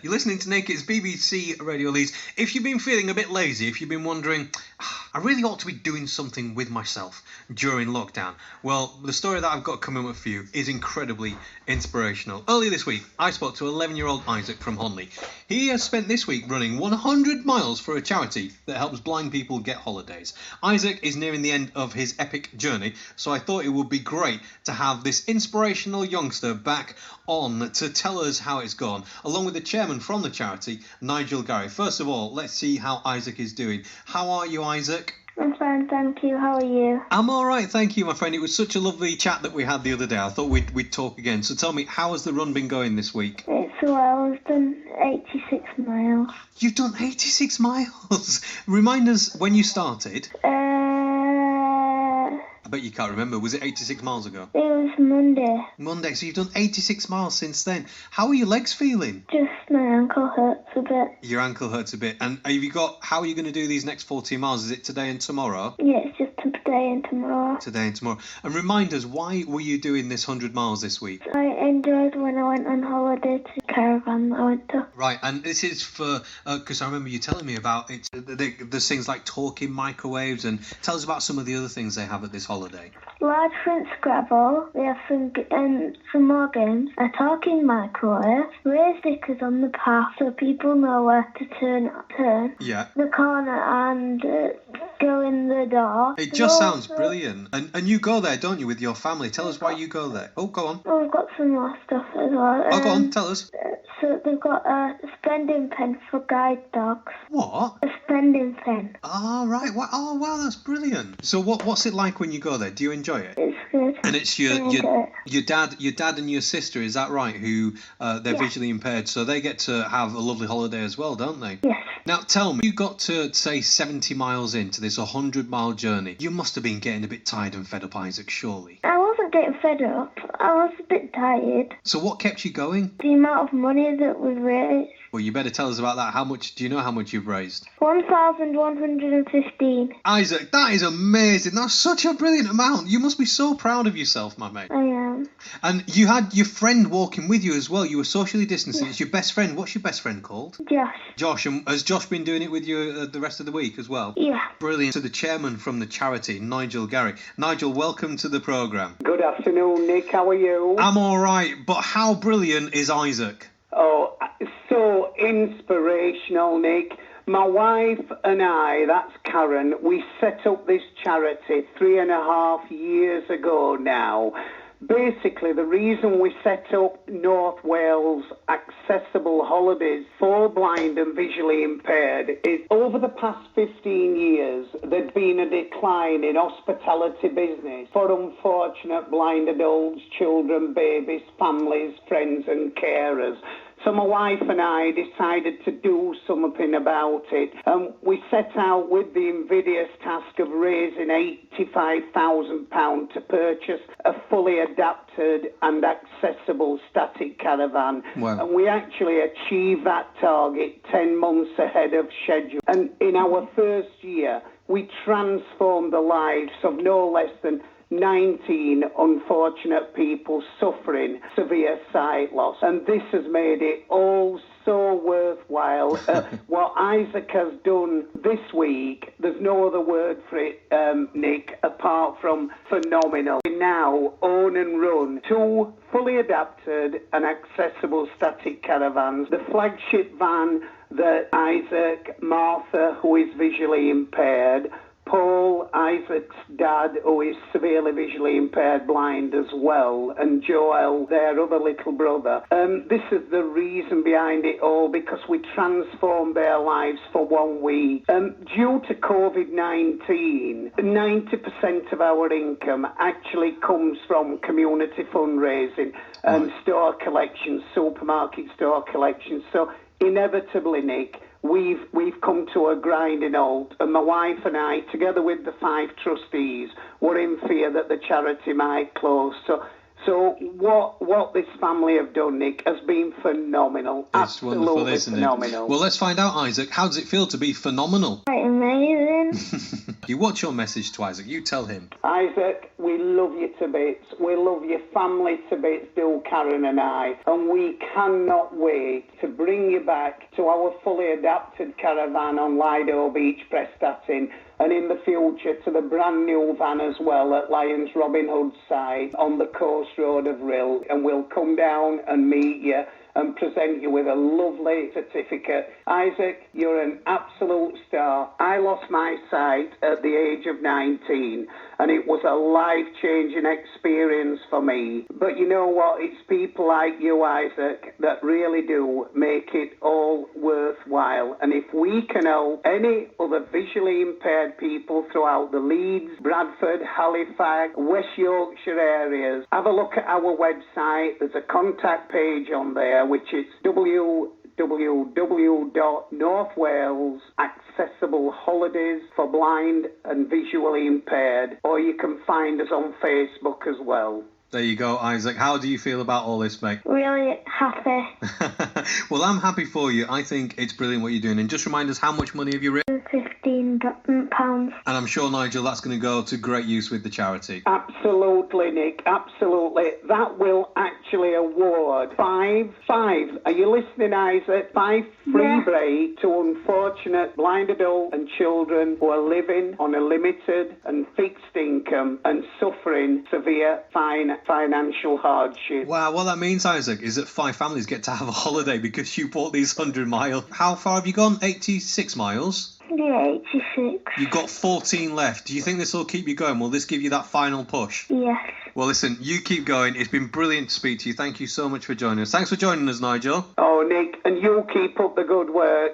You're listening to Nick, it's BBC Radio Leeds. If you've been feeling a bit lazy, if you've been wondering, I really ought to be doing something with myself during lockdown, well, the story that I've got coming up for you is incredibly inspirational. Earlier this week, I spoke to 11-year-old Isaac from Honley. He has spent this week running 100 miles for a charity that helps blind people get holidays. Isaac is nearing the end of his epic journey, so I thought it would be great to have this inspirational youngster back on to tell us how it's gone, along with the chairman from the charity, Nigel Gary. First of all, let's see how Isaac is doing. How are you, Isaac? I'm fine, thank you. How are you? I'm all right, thank you, my friend. It was such a lovely chat that we had the other day. I thought we'd talk again. So tell me, how has the run been going this week? It's well. I've done 86 miles. You've done 86 miles? Remind us when you started. I bet you can't remember. Was it 86 miles ago? It was Monday. Monday, so you've done 86 miles since then. How are your legs feeling? Just my ankle hurts a bit. Your ankle hurts a bit. And how are you going to do these next 14 miles? Is it today and tomorrow? Yeah, it's just today and tomorrow. Today and tomorrow. And remind us, why were you doing this 100 miles this week? I enjoyed when I went on holiday to the caravan that I went to. Right, and this is for, because I remember you telling me about it, there's things like talking microwaves, and tell us about some of the other things they have at this holiday. Large front Scrabble, we have some more games, a talking microwave, raised stickers on the path so people know where to turn Yeah. the corner and go in the door. It just sounds brilliant. And you go there, don't you, with your family? Tell us why you go there. Oh, go on. Oh, we've got some more stuff as well. Oh, go on, tell us. So they've got a spending pen for guide dogs. What? A spending pen. Oh, right. Oh, wow, that's brilliant. So what's it like when you go there? Do you enjoy it? It's good. And it's your dad and your sister, is that right, who they're visually impaired, so they get to have a lovely holiday as well, don't they? Yes. Now, tell me, you got to, say, 70 miles into this 100-mile journey. You must have been getting a bit tired and fed up, Isaac, surely. I wasn't getting fed up. I was a bit tired. So what kept you going? The amount of money that we raised. Well, you better tell us about that. Do you know how much you've raised? 1,115. Isaac, that is amazing. That's such a brilliant amount. You must be so proud of yourself, my mate. I am. And you had your friend walking with you as well. You were socially distancing. It's your best friend. What's your best friend called? Josh. Josh. And has Josh been doing it with you the rest of the week as well? Yeah. Brilliant. So the chairman from the charity, Nigel Gary. Nigel, welcome to the programme. Good afternoon, Nick. How are you? I'm all right, but how brilliant is Isaac? Oh, so inspirational, Nick. My wife and I, that's Karen, we set up this charity 3.5 years ago now. Basically, the reason we set up North Wales Accessible Holidays for blind and visually impaired is over the past 15 years, there'd been a decline in hospitality business for unfortunate blind adults, children, babies, families, friends and carers. So my wife and I decided to do something about it. We set out with the invidious task of raising £85,000 to purchase a fully adapted and accessible static caravan. Wow. And we actually achieved that target 10 months ahead of schedule. And in our first year, we transformed the lives of no less than 19 unfortunate people suffering severe sight loss. And this has made it all so worthwhile. What Isaac has done this week, there's no other word for it, Nick, apart from phenomenal. We now own and run 2 fully adapted and accessible static caravans. The flagship van that Isaac, Martha, who is visually impaired, Paul, Isaac's dad, who is severely visually impaired, blind as well, and Joel, their other little brother. This is the reason behind it all, because we transformed their lives for 1 week. Due to COVID-19, 90% of our income actually comes from community fundraising and store collections, supermarket store collections. So inevitably, Nick, we've come to a grinding halt, and my wife and I, together with the 5 trustees, were in fear that the charity might close. So what this family have done, Nick, has been phenomenal. It's absolutely wonderful, isn't phenomenal. it? Well, let's find out, Isaac. How does it feel to be phenomenal? Quite amazing. What's your message to Isaac? You tell him. Isaac, we love you to bits. We love your family to bits, do Karen and I. And we cannot wait to bring you back to our fully adapted caravan on Lido Beach, Prestatyn, and in the future to the brand new van as well at Lions Robin Hood side on the coast road of Rill. And we'll come down and meet you and present you with a lovely certificate. Isaac, you're an absolute star. I lost my sight at the age of 19, and it was a life-changing experience for me. But you know what? It's people like you, Isaac, that really do make it all worthwhile. And if we can help any other visually impaired people throughout the Leeds, Bradford, Halifax, West Yorkshire areas, have a look at our website. There's a contact page on there, which is www.North Wales Accessible Holidays for Blind and Visually Impaired, or you can find us on Facebook as well. There you go, Isaac. How do you feel about all this, mate? Really happy. Well, I'm happy for you. I think it's brilliant what you're doing. And just remind us, how much money have you raised? £15. And I'm sure, Nigel, that's going to go to great use with the charity. Absolutely, Nick. Absolutely. That will actually award five, are you listening, Isaac? 5 free breaks to unfortunate blind adults and children who are living on a limited and fixed income and suffering severe financial hardship. Wow, what that means, Isaac, is that 5 families get to have a holiday because you bought these 100 miles. How far have you gone? 86 miles? Yeah, 86. You've got 14 left. Do you think this will keep you going? Will this give you that final push? Yes. Well, listen, you keep going. It's been brilliant to speak to you. Thank you so much for joining us. Thanks for joining us, Nigel. Oh, Nick, and you keep up the good work.